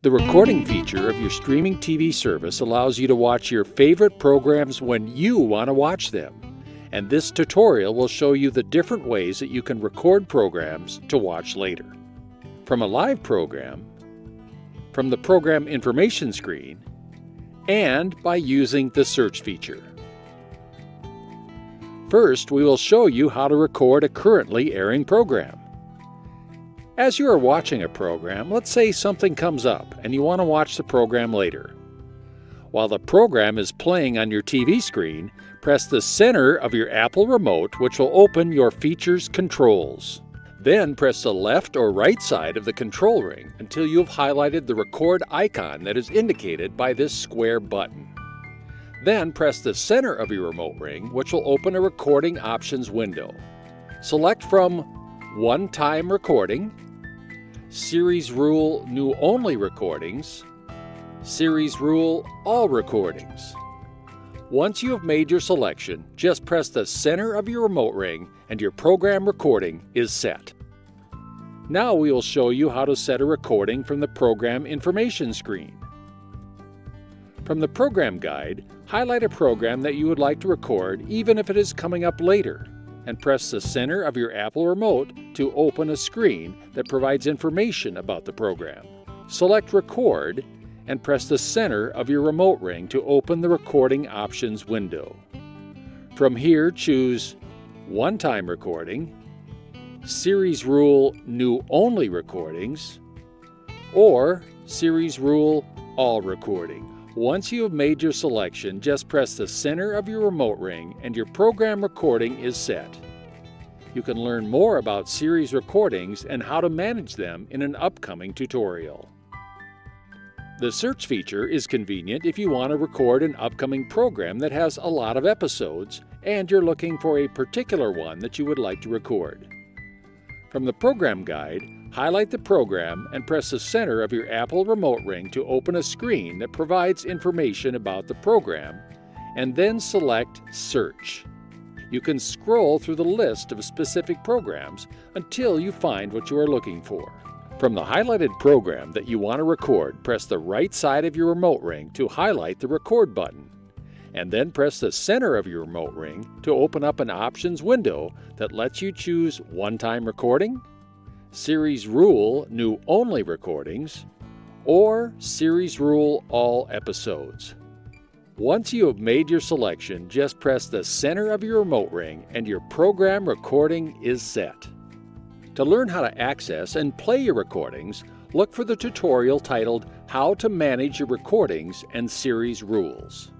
The recording feature of your streaming TV service allows you to watch your favorite programs when you want to watch them. And this tutorial will show you the different ways that you can record programs to watch later. From a live program, from the program information screen, and by using the search feature. First, we will show you how to record a currently airing program. As you are watching a program, let's say something comes up and you want to watch the program later. While the program is playing on your TV screen, press the center of your Apple remote, which will open your features controls. Then press the left or right side of the control ring until you have highlighted the record icon that is indicated by this square button. Then press the center of your remote ring, which will open a recording options window. Select from One-Time Recording, Series Rule New Only Recordings, Series Rule All Recordings. Once you have made your selection, just press the center of your remote ring and your program recording is set. Now we will show you how to set a recording from the program information screen. From the program guide, highlight a program that you would like to record even if it is coming up later, and press the center of your Apple remote to open a screen that provides information about the program. Select Record and press the center of your remote ring to open the recording options window. From here, choose One-Time Recording, Series Rule New Only Recordings, or Series Rule All Recording. Once you have made your selection, just press the center of your remote ring and your program recording is set. You can learn more about series recordings and how to manage them in an upcoming tutorial. The search feature is convenient if you want to record an upcoming program that has a lot of episodes and you're looking for a particular one that you would like to record. From the program guide, highlight the program and press the center of your Apple remote ring to open a screen that provides information about the program, and then select Search. You can scroll through the list of specific programs until you find what you are looking for. From the highlighted program that you want to record, press the right side of your remote ring to highlight the Record button, and then press the center of your remote ring to open up an options window that lets you choose One-Time Recording, Series Rule New Only Recordings, or Series Rule All Episodes. Once you have made your selection, just press the center of your remote ring and your program recording is set. To learn how to access and play your recordings, look for the tutorial titled How to Manage Your Recordings and Series Rules.